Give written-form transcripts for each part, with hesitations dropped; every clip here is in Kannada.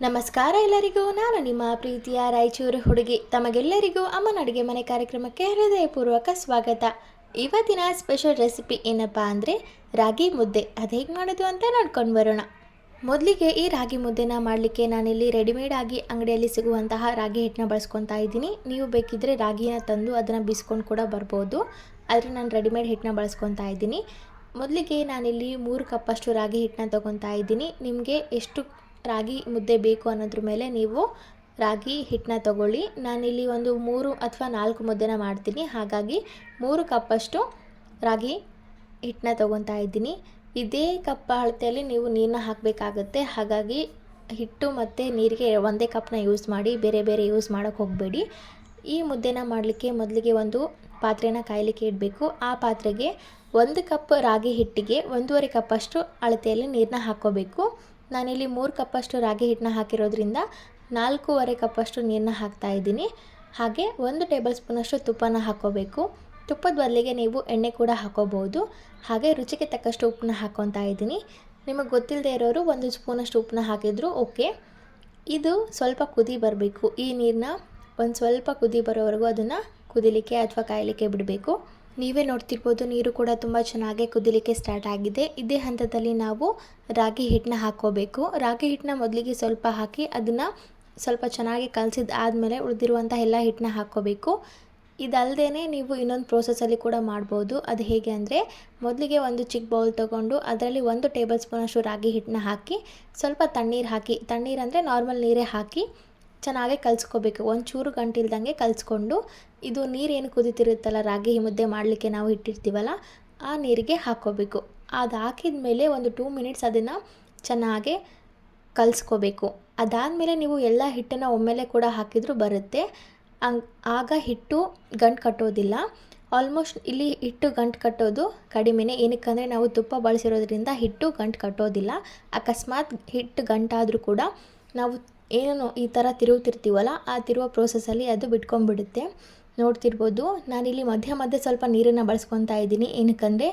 ನಮಸ್ಕಾರ ಎಲ್ಲರಿಗೂ. ನಾನು ನಿಮ್ಮ ಪ್ರೀತಿಯ ರಾಯಚೂರು ಹುಡುಗಿ. ತಮಗೆಲ್ಲರಿಗೂ ಅಮ್ಮನ ಅಡುಗೆ ಮನೆ ಕಾರ್ಯಕ್ರಮಕ್ಕೆ ಹೃದಯಪೂರ್ವಕ ಸ್ವಾಗತ. ಇವತ್ತಿನ ಸ್ಪೆಷಲ್ ರೆಸಿಪಿ ಏನಪ್ಪ ಅಂದರೆ ರಾಗಿ ಮುದ್ದೆ. ಅದು ಹೇಗೆ ಮಾಡೋದು ಅಂತ ನೋಡ್ಕೊಂಡು ಬರೋಣ. ಮೊದಲಿಗೆ ಈ ರಾಗಿ ಮುದ್ದೆನ ಮಾಡಲಿಕ್ಕೆ ನಾನಿಲ್ಲಿ ರೆಡಿಮೇಡ್ ಆಗಿ ಅಂಗಡಿಯಲ್ಲಿ ಸಿಗುವಂತಹ ರಾಗಿ ಹಿಟ್ಟನ್ನ ಬಳಸ್ಕೊತಾ ಇದ್ದೀನಿ. ನೀವು ಬೇಕಿದ್ದರೆ ರಾಗಿನ ತಂದು ಅದನ್ನು ಬಿಸ್ಕೊಂಡು ಕೂಡ ಬರ್ಬೋದು, ಆದರೆ ನಾನು ರೆಡಿಮೇಡ್ ಹಿಟ್ಟನ್ನ ಬಳಸ್ಕೊತಾ ಇದ್ದೀನಿ. ಮೊದಲಿಗೆ ನಾನಿಲ್ಲಿ 3 ಕಪ್ಪಷ್ಟು ರಾಗಿ ಹಿಟ್ಟನ್ನ ತೊಗೊತಾ ಇದ್ದೀನಿ. ನಿಮಗೆ ಎಷ್ಟು ರಾಗಿ ಮುದ್ದೆ ಬೇಕು ಅನ್ನೋದ್ರ ಮೇಲೆ ನೀವು ರಾಗಿ ಹಿಟ್ಟನ್ನ ತಗೊಳ್ಳಿ. ನಾನಿಲ್ಲಿ ಒಂದು 3 ಅಥವಾ 4 ಮುದ್ದೆನ ಮಾಡ್ತೀನಿ, ಹಾಗಾಗಿ 3 ಕಪ್ಪಷ್ಟು ರಾಗಿ ಹಿಟ್ಟನ್ನ ತೊಗೊತಾ ಇದ್ದೀನಿ. ಇದೇ ಕಪ್ ಅಳತೆಯಲ್ಲಿ ನೀವು ನೀರನ್ನ ಹಾಕಬೇಕಾಗತ್ತೆ, ಹಾಗಾಗಿ ಹಿಟ್ಟು ಮತ್ತು ನೀರಿಗೆ ಒಂದೇ ಕಪ್ನ ಯೂಸ್ ಮಾಡಿ, ಬೇರೆ ಬೇರೆ ಯೂಸ್ ಮಾಡೋಕ್ಕೆ ಹೋಗಬೇಡಿ. ಈ ಮುದ್ದೆನ ಮಾಡಲಿಕ್ಕೆ ಮೊದಲಿಗೆ ಒಂದು ಪಾತ್ರೆನ ಕಾಯಲಿಕ್ಕೆ ಇಡಬೇಕು. ಆ ಪಾತ್ರೆಗೆ 1 ಕಪ್ ರಾಗಿ ಹಿಟ್ಟಿಗೆ 1.5 ಕಪ್ಪಷ್ಟು ಅಳತೆಯಲ್ಲಿ ನೀರನ್ನ ಹಾಕ್ಕೋಬೇಕು. ನಾನಿಲ್ಲಿ 3 ಕಪ್ಪಷ್ಟು ರಾಗಿ ಹಿಟ್ಟನ್ನ ಹಾಕಿರೋದ್ರಿಂದ 4.5 ಕಪ್ಪಷ್ಟು ನೀರನ್ನ ಹಾಕ್ತಾಯಿದ್ದೀನಿ. ಹಾಗೆ 1 ಟೇಬಲ್ ಸ್ಪೂನಷ್ಟು ತುಪ್ಪನ ಹಾಕ್ಕೋಬೇಕು. ತುಪ್ಪದ ಬದಲಿಗೆ ನೀವು ಎಣ್ಣೆ ಕೂಡ ಹಾಕ್ಕೋಬೋದು. ಹಾಗೆ ರುಚಿಗೆ ತಕ್ಕಷ್ಟು ಉಪ್ಪನ್ನ ಹಾಕ್ಕೊತಾ ಇದ್ದೀನಿ. ನಿಮಗೆ ಗೊತ್ತಿಲ್ಲದೆ ಇರೋರು 1 ಸ್ಪೂನಷ್ಟು ಉಪ್ಪನ್ನ ಹಾಕಿದ್ರು ಓಕೆ. ಇದು ಸ್ವಲ್ಪ ಕುದಿ ಬರಬೇಕು. ಈ ನೀರನ್ನ ಒಂದು ಸ್ವಲ್ಪ ಕುದಿ ಬರೋವರೆಗೂ ಅದನ್ನು ಕುದಿಲಿಕ್ಕೆ ಅಥವಾ ಕಾಯಲಿಕ್ಕೆ ಬಿಡಬೇಕು. ನೀವೇ ನೋಡ್ತಿರ್ಬೋದು, ನೀರು ಕೂಡ ತುಂಬ ಚೆನ್ನಾಗಿ ಕುದಿಲಿಕ್ಕೆ ಸ್ಟಾರ್ಟ್ ಆಗಿದೆ. ಇದೇ ಹಂತದಲ್ಲಿ ನಾವು ರಾಗಿ ಹಿಟ್ಟನ್ನ ಹಾಕ್ಕೋಬೇಕು. ರಾಗಿ ಹಿಟ್ಟನ್ನ ಮೊದಲಿಗೆ ಸ್ವಲ್ಪ ಹಾಕಿ ಅದನ್ನು ಸ್ವಲ್ಪ ಚೆನ್ನಾಗಿ ಕಲಸಿದ ಆದಮೇಲೆ ಉಳಿದಿರುವಂಥ ಎಲ್ಲ ಹಿಟ್ಟನ್ನ ಹಾಕ್ಕೋಬೇಕು. ಇದಲ್ಲದೇ ನೀವು ಇನ್ನೊಂದು ಪ್ರೋಸೆಸ್ಸಲ್ಲಿ ಕೂಡ ಮಾಡ್ಬೋದು. ಅದು ಹೇಗೆ ಅಂದರೆ, ಮೊದಲಿಗೆ ಒಂದು ಚಿಕ್ಕ ಬೌಲ್ ತೊಗೊಂಡು ಅದರಲ್ಲಿ 1 ಟೇಬಲ್ ಸ್ಪೂನಷ್ಟು ರಾಗಿ ಹಿಟ್ಟನ್ನ ಹಾಕಿ ಸ್ವಲ್ಪ ತಣ್ಣೀರು ಹಾಕಿ, ತಣ್ಣೀರು ಅಂದರೆ ನಾರ್ಮಲ್ ನೀರೇ ಹಾಕಿ ಚೆನ್ನಾಗಿ ಕಲಿಸ್ಕೋಬೇಕು. ಒಂಚೂರು ಗಂಟಿಲ್ದಂಗೆ ಕಲಿಸ್ಕೊಂಡು ಇದು ನೀರೇನು ಕುದೀತಿರುತ್ತಲ್ಲ ರಾಗಿ ಮುದ್ದೆ ಮಾಡಲಿಕ್ಕೆ ನಾವು ಇಟ್ಟಿರ್ತೀವಲ್ಲ, ಆ ನೀರಿಗೆ ಹಾಕ್ಕೋಬೇಕು. ಅದು ಹಾಕಿದ ಮೇಲೆ ಒಂದು 2 ಮಿನಿಟ್ಸ್ ಅದನ್ನು ಚೆನ್ನಾಗಿ ಕಲಿಸ್ಕೋಬೇಕು. ಅದಾದಮೇಲೆ ನೀವು ಎಲ್ಲ ಹಿಟ್ಟನ್ನು ಒಮ್ಮೆಲೆ ಕೂಡ ಹಾಕಿದರೂ ಬರುತ್ತೆ. ಆಗ ಹಿಟ್ಟು ಗಂಟು ಕಟ್ಟೋದಿಲ್ಲ. ಆಲ್ಮೋಸ್ಟ್ ಇಲ್ಲಿ ಹಿಟ್ಟು ಗಂಟು ಕಟ್ಟೋದು ಕಡಿಮೆನೇ. ಏನಕ್ಕಂದರೆ ನಾವು ತುಪ್ಪ ಬಳಸಿರೋದ್ರಿಂದ ಹಿಟ್ಟು ಗಂಟು ಕಟ್ಟೋದಿಲ್ಲ. ಅಕಸ್ಮಾತ್ ಹಿಟ್ಟು ಗಂಟಾದರೂ ಕೂಡ ನಾವು ಏನು ಈ ಥರ ತಿರುಗ್ತಿರ್ತೀವಲ್ಲ, ಆ ತಿರುವ ಪ್ರೋಸೆಸ್ಸಲ್ಲಿ ಅದು ಬಿಟ್ಕೊಂಡ್ಬಿಡುತ್ತೆ. ನೋಡ್ತಿರ್ಬೋದು, ನಾನಿಲ್ಲಿ ಮಧ್ಯೆ ಸ್ವಲ್ಪ ನೀರನ್ನು ಬಳಸ್ಕೊತಾ ಇದ್ದೀನಿ. ಏನಕ್ಕಂದರೆ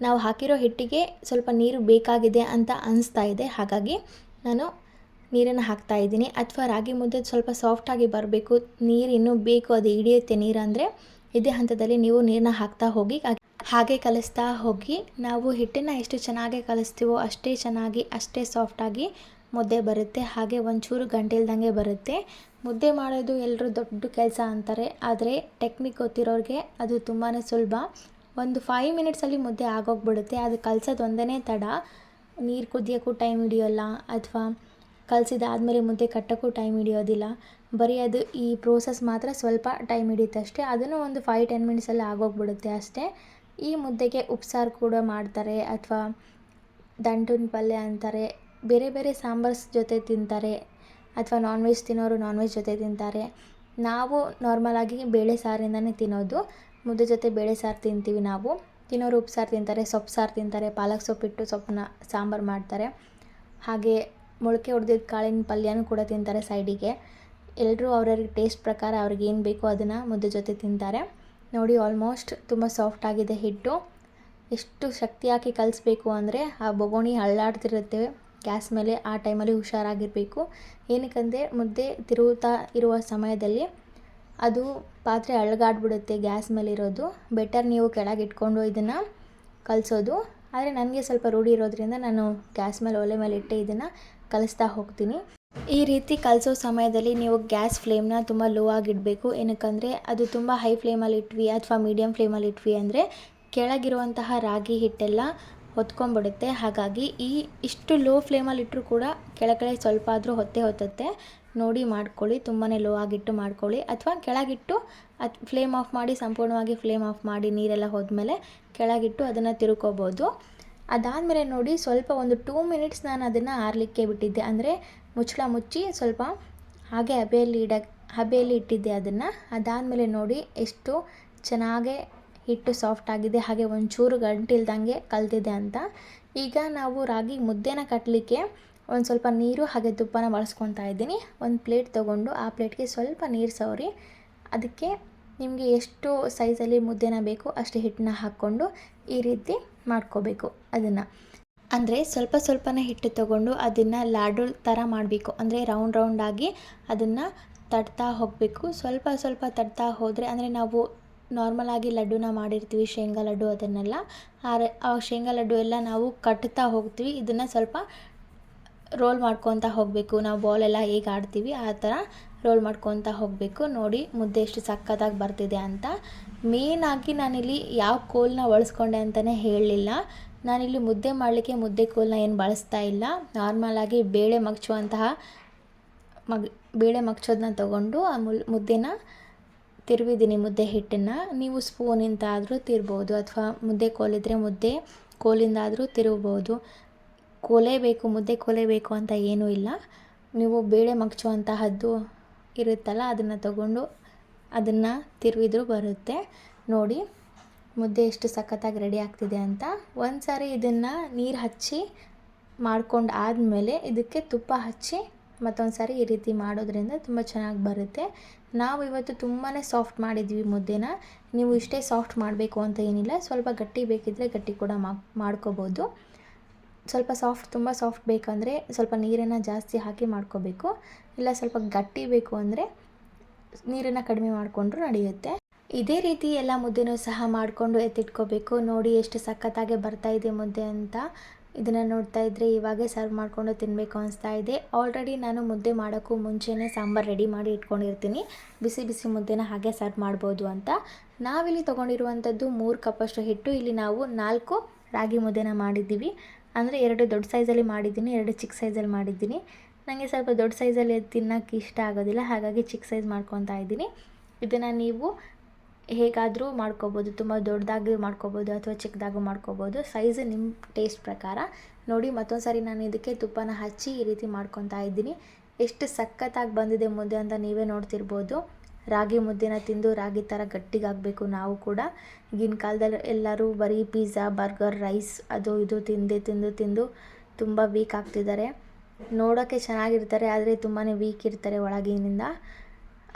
ನಾವು ಹಾಕಿರೋ ಹಿಟ್ಟಿಗೆ ಸ್ವಲ್ಪ ನೀರು ಬೇಕಾಗಿದೆ ಅಂತ ಅನಿಸ್ತಾ ಇದೆ, ಹಾಗಾಗಿ ನಾನು ನೀರನ್ನು ಹಾಕ್ತಾಯಿದ್ದೀನಿ. ಅಥವಾ ರಾಗಿ ಮುದ್ದೆ ಸ್ವಲ್ಪ ಸಾಫ್ಟಾಗಿ ಬರಬೇಕು, ನೀರು ಇನ್ನೂ ಬೇಕು, ಅದು ಹಿಡಿಯುತ್ತೆ ನೀರು ಅಂದರೆ, ಇದೇ ಹಂತದಲ್ಲಿ ನೀವು ನೀರನ್ನ ಹಾಕ್ತಾ ಹೋಗಿ, ಹಾಗೆ ಕಲಿಸ್ತಾ ಹೋಗಿ. ನಾವು ಹಿಟ್ಟನ್ನು ಎಷ್ಟು ಚೆನ್ನಾಗಿ ಕಲಿಸ್ತೀವೋ ಅಷ್ಟೇ ಚೆನ್ನಾಗಿ, ಅಷ್ಟೇ ಸಾಫ್ಟಾಗಿ ಮುದ್ದೆ ಬರುತ್ತೆ. ಹಾಗೆ ಒಂಚೂರು ಗಂಟಿಲ್ದಂಗೆ ಬರುತ್ತೆ. ಮುದ್ದೆ ಮಾಡೋದು ಎಲ್ಲರೂ ದೊಡ್ಡ ಕೆಲಸ ಅಂತಾರೆ, ಆದರೆ ಟೆಕ್ನಿಕ್ ಗೊತ್ತಿರೋರಿಗೆ ಅದು ತುಂಬಾ ಸುಲಭ. ಒಂದು 5 ಮಿನಿಟ್ಸಲ್ಲಿ ಮುದ್ದೆ ಆಗೋಗ್ಬಿಡುತ್ತೆ. ಅದು ಕಲಸೋದು ಒಂದೇ ತಡ. ನೀರು ಕುದಿಯೋಕ್ಕೂ ಟೈಮ್ ಹಿಡಿಯೋಲ್ಲ, ಅಥವಾ ಕಲಸಿದಾದ್ಮೇಲೆ ಮುದ್ದೆ ಕಟ್ಟೋಕ್ಕೂ ಟೈಮ್ ಹಿಡಿಯೋದಿಲ್ಲ. ಬರೀ ಅದು ಈ ಪ್ರೋಸೆಸ್ ಮಾತ್ರ ಸ್ವಲ್ಪ ಟೈಮ್ ಹಿಡಿಯುತ್ತೆ ಅಷ್ಟೇ. ಅದನ್ನು ಒಂದು 5-10 ಮಿನಿಟ್ಸಲ್ಲಿ ಆಗೋಗ್ಬಿಡುತ್ತೆ ಅಷ್ಟೇ. ಈ ಮುದ್ದೆಗೆ ಉಪ್ಸಾರು ಕೂಡ ಮಾಡ್ತಾರೆ, ಅಥವಾ ದಂಟಿನ ಪಲ್ಯ ಅಂತಾರೆ, ಬೇರೆ ಬೇರೆ ಸಾಂಬಾರ್ಸ್ ಜೊತೆ ತಿಂತಾರೆ, ಅಥವಾ ನಾನ್ ವೆಜ್ ತಿನ್ನೋರು ನಾನ್ ವೆಜ್ ಜೊತೆ ತಿಂತಾರೆ. ನಾವು ನಾರ್ಮಲಾಗಿ ಬೇಳೆ ಸಾರಿಂದನೇ ತಿನ್ನೋದು. ಮುದ್ದೆ ಜೊತೆ ಬೇಳೆ ಸಾರು ತಿಂತೀವಿ ನಾವು. ತಿನ್ನೋರು ಉಪ್ಸಾರು ತಿಂತಾರೆ, ಸೊಪ್ಪು ಸಾರು ತಿಂತಾರೆ, ಪಾಲಕ್ ಸೊಪ್ಪಿಟ್ಟು ಸೊಪ್ಪನ್ನ ಸಾಂಬಾರು ಮಾಡ್ತಾರೆ. ಹಾಗೆ ಮೊಳಕೆ ಹೊಡೆದಿದ್ದ ಕಾಳಿನ ಪಲ್ಯನೂ ಕೂಡ ತಿಂತಾರೆ ಸೈಡಿಗೆ. ಎಲ್ಲರೂ ಅವ್ರವ್ರಿಗೆ ಟೇಸ್ಟ್ ಪ್ರಕಾರ ಅವ್ರಿಗೆ ಏನು ಬೇಕೋ ಅದನ್ನು ಮುದ್ದೆ ಜೊತೆ ತಿಂತಾರೆ. ನೋಡಿ, ಆಲ್ಮೋಸ್ಟ್ ತುಂಬ ಸಾಫ್ಟಾಗಿದೆ ಹಿಟ್ಟು. ಎಷ್ಟು ಶಕ್ತಿ ಹಾಕಿ ಕಲಿಸ್ಬೇಕು ಅಂದರೆ ಆ ಬೊಗೋಣಿ ಅಳ್ಳಾಡ್ತಿರುತ್ತೆ ಗ್ಯಾಸ್ ಮೇಲೆ, ಆ ಟೈಮಲ್ಲಿ ಹುಷಾರಾಗಿರಬೇಕು. ಏನಕ್ಕಂದರೆ ಮುದ್ದೆ ತಿರುಗುತ್ತಾ ಇರುವ ಸಮಯದಲ್ಲಿ ಅದು ಪಾತ್ರೆ ಅಳ್ಳಗಾಡ್ಬಿಡುತ್ತೆ ಗ್ಯಾಸ್ ಮೇಲೆ ಇರೋದು. ಬೆಟರ್ ನೀವು ಕೆಳಗೆ ಇಟ್ಕೊಂಡು ಇದನ್ನು ಕಲಿಸೋದು. ಆದರೆ ನನಗೆ ಸ್ವಲ್ಪ ರೂಢಿ ಇರೋದ್ರಿಂದ ನಾನು ಗ್ಯಾಸ್ ಮೇಲೆ, ಒಲೆ ಮೇಲೆ ಇಟ್ಟೆ ಇದನ್ನು ಕಲಿಸ್ತಾ ಹೋಗ್ತೀನಿ. ಈ ರೀತಿ ಕಲಿಸೋ ಸಮಯದಲ್ಲಿ ನೀವು ಗ್ಯಾಸ್ ಫ್ಲೇಮ್ನ ತುಂಬ ಲೋ ಆಗಿಡಬೇಕು. ಏನಕ್ಕಂದರೆ ಅದು ತುಂಬ ಹೈ ಫ್ಲೇಮಲ್ಲಿ ಇಟ್ವಿ ಅಥವಾ ಮೀಡಿಯಮ್ ಫ್ಲೇಮಲ್ಲಿ ಇಟ್ವಿ ಅಂದರೆ ಕೆಳಗಿರುವಂತಹ ರಾಗಿ ಹಿಟ್ಟೆಲ್ಲ ಹೊತ್ಕೊಂಡ್ಬಿಡುತ್ತೆ. ಹಾಗಾಗಿ ಇಷ್ಟು ಲೋ ಫ್ಲೇಮಲ್ಲಿ ಇಟ್ಟರೂ ಕೂಡ ಕೆಳಗಡೆ ಸ್ವಲ್ಪ ಆದರೂ ಹೊತ್ತುತ್ತೆ. ನೋಡಿ ಮಾಡ್ಕೊಳ್ಳಿ, ತುಂಬಾ ಲೋ ಆಗಿಟ್ಟು ಮಾಡ್ಕೊಳ್ಳಿ. ಅಥವಾ ಕೆಳಗಿಟ್ಟು ಫ್ಲೇಮ್ ಆಫ್ ಮಾಡಿ, ಸಂಪೂರ್ಣವಾಗಿ ಫ್ಲೇಮ್ ಆಫ್ ಮಾಡಿ, ನೀರೆಲ್ಲ ಹೋದ್ಮೇಲೆ ಕೆಳಗಿಟ್ಟು ಅದನ್ನು ತಿರುಕೋಬೋದು. ಅದಾದಮೇಲೆ ನೋಡಿ, ಸ್ವಲ್ಪ ಒಂದು 2 ಮಿನಿಟ್ಸ್ ನಾನು ಅದನ್ನು ಆರಲಿಕ್ಕೆ ಬಿಟ್ಟಿದ್ದೆ. ಅಂದರೆ ಮುಚ್ಚಳ ಮುಚ್ಚಿ ಸ್ವಲ್ಪ ಹಾಗೆ ಹಬೆಯಲ್ಲಿ ಇಟ್ಟಿದ್ದೆ ಅದನ್ನು. ಅದಾದಮೇಲೆ ನೋಡಿ ಎಷ್ಟು ಚೆನ್ನಾಗೇ ಹಿಟ್ಟು ಸಾಫ್ಟ್ ಆಗಿದೆ, ಹಾಗೆ ಒಂಚೂರು ಗಂಟಿಲ್ದಂಗೆ ಕಲ್ತಿದೆ ಅಂತ. ಈಗ ನಾವು ರಾಗಿ ಮುದ್ದೆನ ಕಟ್ಟಲಿಕ್ಕೆ ಒಂದು ಸ್ವಲ್ಪ ನೀರು ಹಾಗೆ ತುಪ್ಪನ ಬಳಸ್ಕೊತಾ ಇದ್ದೀನಿ. ಒಂದು ಪ್ಲೇಟ್ ತೊಗೊಂಡು ಆ ಪ್ಲೇಟ್ಗೆ ಸ್ವಲ್ಪ ನೀರು ಸವರಿ, ಅದಕ್ಕೆ ನಿಮಗೆ ಎಷ್ಟು ಸೈಜಲ್ಲಿ ಮುದ್ದೆನ ಬೇಕು ಅಷ್ಟು ಹಿಟ್ಟನ್ನ ಹಾಕ್ಕೊಂಡು ಈ ರೀತಿ ಮಾಡ್ಕೋಬೇಕು ಅದನ್ನು. ಅಂದರೆ ಸ್ವಲ್ಪ ಸ್ವಲ್ಪನೇ ಹಿಟ್ಟು ತೊಗೊಂಡು ಅದನ್ನು ಲಾಡು ಥರ ಮಾಡಬೇಕು. ಅಂದರೆ ರೌಂಡಾಗಿ ಅದನ್ನು ತಟ್ತಾ ಹೋಗಬೇಕು. ಸ್ವಲ್ಪ ಸ್ವಲ್ಪ ತಟ್ತಾ ಹೋದರೆ ಅಂದರೆ ನಾವು ನಾರ್ಮಲಾಗಿ ಲಡ್ಡುನ ಮಾಡಿರ್ತೀವಿ, ಶೇಂಗಾ ಲಡ್ಡು ಅದನ್ನೆಲ್ಲ ಆ ಶೇಂಗಾ ಲಡ್ಡು ಎಲ್ಲ ನಾವು ಕಟ್ತಾ ಹೋಗ್ತೀವಿ. ಇದನ್ನು ಸ್ವಲ್ಪ ರೋಲ್ ಮಾಡ್ಕೊತಾ ಹೋಗಬೇಕು. ನಾವು ಬಾಲೆಲ್ಲ ಹೇಗೆ ಆಡ್ತೀವಿ ಆ ಥರ ರೋಲ್ ಮಾಡ್ಕೊತಾ ಹೋಗಬೇಕು. ನೋಡಿ ಮುದ್ದೆ ಎಷ್ಟು ಸಕ್ಕತ್ತಾಗಿ ಬರ್ತಿದೆ ಅಂತ. ಮೇಯ್ನಾಗಿ ನಾನಿಲ್ಲಿ ಯಾವ ಕೋಲನ್ನ ಬಳಸ್ಕೊಂಡೆ ಅಂತಲೇ ಹೇಳಲಿಲ್ಲ. ನಾನಿಲ್ಲಿ ಮುದ್ದೆ ಮಾಡಲಿಕ್ಕೆ ಮುದ್ದೆ ಕೋಲನ್ನ ಏನು ಬಳಸ್ತಾ ಇಲ್ಲ. ನಾರ್ಮಲಾಗಿ ಬೇಳೆ ಮಗ್ಚೋದನ್ನ ತೊಗೊಂಡು ಆ ಮುದ್ದೆನ ತಿರುವಿದ್ದೀನಿ, ಮುದ್ದೆ ಹಿಟ್ಟನ್ನು. ನೀವು ಸ್ಪೂನಿಂದ ಆದರೂ ತಿರ್ಬೋದು ಅಥವಾ ಮುದ್ದೆ ಕೋಲಿದ್ರೆ ಮುದ್ದೆ ಕೋಲಿಂದಾದರೂ ತಿರುವ್ಬೋದು. ಮುದ್ದೆ ಕೋಲೇ ಬೇಕು ಅಂತ ಏನೂ ಇಲ್ಲ. ನೀವು ಬೇಳೆ ಮಗ್ಚುವಂತಹದ್ದು ಇರುತ್ತಲ್ಲ ಅದನ್ನು ತಗೊಂಡು ಅದನ್ನು ತಿರುವಿದ್ರೂ ಬರುತ್ತೆ. ನೋಡಿ ಮುದ್ದೆ ಎಷ್ಟು ಸಖತ್ತಾಗಿ ರೆಡಿ ಆಗ್ತಿದೆ ಅಂತ. ಒಂದು ಸಾರಿ ಇದನ್ನು ನೀರು ಹಚ್ಚಿ ಮಾಡ್ಕೊಂಡು ಆದಮೇಲೆ ಇದಕ್ಕೆ ತುಪ್ಪ ಹಚ್ಚಿ ಮತ್ತೊಂದು ಸಾರಿ ಈ ರೀತಿ ಮಾಡೋದ್ರಿಂದ ತುಂಬ ಚೆನ್ನಾಗಿ ಬರುತ್ತೆ. ನಾವು ಇವತ್ತು ತುಂಬಾ ಸಾಫ್ಟ್ ಮಾಡಿದ್ವಿ ಮುದ್ದೆನ. ನೀವು ಇಷ್ಟೇ ಸಾಫ್ಟ್ ಮಾಡಬೇಕು ಅಂತ ಏನಿಲ್ಲ, ಸ್ವಲ್ಪ ಗಟ್ಟಿ ಬೇಕಿದ್ದರೆ ಗಟ್ಟಿ ಕೂಡ ಮಾಡ್ಕೋಬೋದು. ಸ್ವಲ್ಪ ತುಂಬ ಸಾಫ್ಟ್ ಬೇಕಂದರೆ ಸ್ವಲ್ಪ ನೀರನ್ನು ಜಾಸ್ತಿ ಹಾಕಿ ಮಾಡ್ಕೋಬೇಕು. ಇಲ್ಲ ಸ್ವಲ್ಪ ಗಟ್ಟಿ ಬೇಕು ಅಂದರೆ ನೀರನ್ನು ಕಡಿಮೆ ಮಾಡಿಕೊಂಡ್ರೂ ನಡೆಯುತ್ತೆ. ಇದೇ ರೀತಿ ಎಲ್ಲ ಮುದ್ದೆನೂ ಸಹ ಮಾಡಿಕೊಂಡು ಎತ್ತಿಟ್ಕೋಬೇಕು. ನೋಡಿ ಎಷ್ಟು ಸಖತ್ತಾಗಿ ಬರ್ತಾಯಿದೆ ಮುದ್ದೆ ಅಂತ. ಇದನ್ನು ನೋಡ್ತಾ ಇದ್ದರೆ ಇವಾಗೇ ಸರ್ವ್ ಮಾಡಿಕೊಂಡು ತಿನ್ನಬೇಕು ಅನಿಸ್ತಾ ಇದೆ. ಆಲ್ರೆಡಿ ನಾನು ಮುದ್ದೆ ಮಾಡೋಕ್ಕೂ ಮುಂಚೆನೇ ಸಾಂಬಾರು ರೆಡಿ ಮಾಡಿ ಇಟ್ಕೊಂಡಿರ್ತೀನಿ. ಬಿಸಿ ಬಿಸಿ ಮುದ್ದೆನ ಹಾಗೆ ಸರ್ವ್ ಮಾಡ್ಬೋದು ಅಂತ. ನಾವಿಲ್ಲಿ ತೊಗೊಂಡಿರುವಂಥದ್ದು 3 ಕಪ್ಪಷ್ಟು ಹಿಟ್ಟು. ಇಲ್ಲಿ ನಾವು 4 ರಾಗಿ ಮುದ್ದೆನ ಮಾಡಿದ್ದೀವಿ. ಅಂದರೆ 2 ದೊಡ್ಡ ಸೈಜಲ್ಲಿ ಮಾಡಿದ್ದೀನಿ, 2 ಚಿಕ್ಕ ಸೈಜಲ್ಲಿ ಮಾಡಿದ್ದೀನಿ. ನನಗೆ ಸ್ವಲ್ಪ ದೊಡ್ಡ ಸೈಜಲ್ಲಿ ತಿನ್ನೋಕ್ಕೆ ಇಷ್ಟ ಆಗೋದಿಲ್ಲ, ಹಾಗಾಗಿ ಚಿಕ್ಕ ಸೈಜ್ ಮಾಡ್ಕೊತಾ ಇದ್ದೀನಿ. ಇದನ್ನು ನೀವು ಹೇಗಾದರೂ ಮಾಡ್ಕೋಬೋದು, ತುಂಬ ದೊಡ್ಡದಾಗಿ ಮಾಡ್ಕೋಬೋದು ಅಥವಾ ಚಿಕ್ಕದಾಗೂ ಮಾಡ್ಕೋಬೋದು. ಸೈಜ್ ನಿಮ್ಮ ಟೇಸ್ಟ್ ಪ್ರಕಾರ. ನೋಡಿ ಮತ್ತೊಂದು ಸಾರಿ ನಾನು ಇದಕ್ಕೆ ತುಪ್ಪನ ಹಚ್ಚಿ ಈ ರೀತಿ ಮಾಡ್ಕೊತಾ ಇದ್ದೀನಿ. ಎಷ್ಟು ಸಖತ್ತಾಗಿ ಬಂದಿದೆ ಮುದ್ದೆ ಅಂತ ನೀವೇ ನೋಡ್ತಿರ್ಬೋದು. ರಾಗಿ ಮುದ್ದೆನ ತಿಂದು ರಾಗಿ ಥರ ಗಟ್ಟಿಗಾಗಬೇಕು ನಾವು ಕೂಡ. ಈಗಿನ ಕಾಲದಲ್ಲಿ ಎಲ್ಲರೂ ಬರೀ ಪಿಜ್ಜಾ, ಬರ್ಗರ್, ರೈಸ್ ಅದು ಇದು ತಿಂದು ತುಂಬ ವೀಕ್ ಆಗ್ತಿದ್ದಾರೆ. ನೋಡೋಕ್ಕೆ ಚೆನ್ನಾಗಿರ್ತಾರೆ ಆದರೆ ತುಂಬಾ ವೀಕ್ ಇರ್ತಾರೆ ಒಳಗಿನಿಂದ.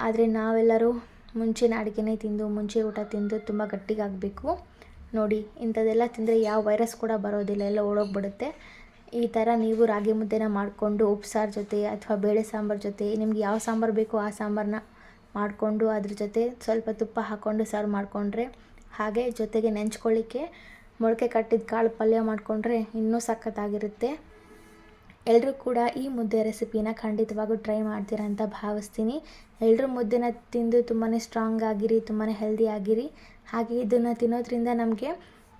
ಆದರೆ ನಾವೆಲ್ಲರೂ ಮುಂಚಿನ ಅಡುಗೆನೇ ತಿಂದು ಮುಂಚೆ ಊಟ ತಿಂದು ತುಂಬ ಗಟ್ಟಿಗಾಗಬೇಕು. ನೋಡಿ ಇಂಥದ್ದೆಲ್ಲ ತಿಂದರೆ ಯಾವ ವೈರಸ್ ಕೂಡ ಬರೋದಿಲ್ಲ, ಎಲ್ಲ ಓಡೋಗ್ಬಿಡುತ್ತೆ. ಈ ಥರ ನೀವು ರಾಗಿ ಮುದ್ದೆನ ಮಾಡಿಕೊಂಡು ಉಪ್ಸಾರು ಜೊತೆ ಅಥವಾ ಬೇಳೆ ಸಾಂಬಾರು ಜೊತೆ ನಿಮ್ಗೆ ಯಾವ ಸಾಂಬಾರು ಬೇಕೋ ಆ ಸಾಂಬಾರನ್ನ ಮಾಡಿಕೊಂಡು ಅದ್ರ ಜೊತೆ ಸ್ವಲ್ಪ ತುಪ್ಪ ಹಾಕ್ಕೊಂಡು ಸರ್ವ್ ಮಾಡಿಕೊಂಡ್ರೆ, ಹಾಗೆ ಜೊತೆಗೆ ನೆಂಚ್ಕೊಳ್ಳಿಕ್ಕೆ ಮೊಳಕೆ ಕಟ್ಟಿದ ಕಾಳು ಪಲ್ಯ ಮಾಡಿಕೊಂಡ್ರೆ ಇನ್ನೂ ಸಖತ್ತಾಗಿರುತ್ತೆ. ಎಲ್ಲರೂ ಕೂಡ ಈ ಮುದ್ದೆ ರೆಸಿಪಿನ ಖಂಡಿತವಾಗೂ ಟ್ರೈ ಮಾಡ್ತೀರ ಅಂತ ಭಾವಿಸ್ತೀನಿ. ಎಲ್ಲರೂ ಮುದ್ದೆನ ತಿಂದು ತುಂಬಾ ಸ್ಟ್ರಾಂಗ್ ಆಗಿರಿ, ತುಂಬಾ ಹೆಲ್ದಿ ಆಗಿರಿ. ಹಾಗೆ ಇದನ್ನು ತಿನ್ನೋದ್ರಿಂದ ನಮಗೆ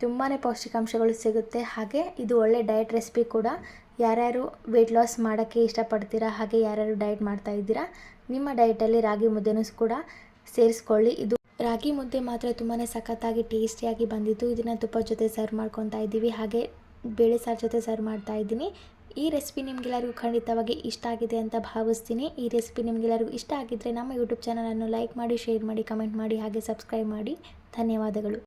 ತುಂಬಾ ಪೌಷ್ಟಿಕಾಂಶಗಳು ಸಿಗುತ್ತೆ. ಹಾಗೆ ಇದು ಒಳ್ಳೆ ಡಯಟ್ ರೆಸಿಪಿ ಕೂಡ. ಯಾರ್ಯಾರು ವೆಯ್ಟ್ ಲಾಸ್ ಮಾಡೋಕ್ಕೆ ಇಷ್ಟಪಡ್ತೀರಾ, ಹಾಗೆ ಯಾರ್ಯಾರು ಡಯಟ್ ಮಾಡ್ತಾ ಇದ್ದೀರಾ, ನಿಮ್ಮ ಡಯಟಲ್ಲಿ ರಾಗಿ ಮುದ್ದೆನೂ ಕೂಡ ಸೇರಿಸ್ಕೊಳ್ಳಿ. ಇದು ರಾಗಿ ಮುದ್ದೆ ಮಾತ್ರ ತುಂಬಾ ಸಖತ್ತಾಗಿ ಟೇಸ್ಟಿಯಾಗಿ ಬಂದಿತ್ತು. ಇದನ್ನು ತುಪ್ಪದ ಜೊತೆ ಸರ್ವ್ ಮಾಡ್ಕೊತಾ ಇದ್ದೀವಿ, ಹಾಗೆ ಬೇಳೆ ಸಾರು ಜೊತೆ ಸರ್ವ್ ಮಾಡ್ತಾ ಇದ್ದೀನಿ. ಈ ರೆಸಿಪಿ ನಿಮಗೆಲ್ಲರಿಗೂ ಖಂಡಿತವಾಗಿ ಇಷ್ಟ ಆಗಿದೆ ಅಂತ ಭಾವಿಸ್ತೀನಿ. ಈ ರೆಸಿಪಿ ನಿಮಗೆಲ್ಲರಿಗೂ ಇಷ್ಟ ಆಗಿದ್ದರೆ ನಮ್ಮ ಯೂಟ್ಯೂಬ್ ಚಾನಲನ್ನು ಲೈಕ್ ಮಾಡಿ, ಶೇರ್ ಮಾಡಿ, ಕಮೆಂಟ್ ಮಾಡಿ, ಹಾಗೆ ಸಬ್ಸ್ಕ್ರೈಬ್ ಮಾಡಿ. ಧನ್ಯವಾದಗಳು.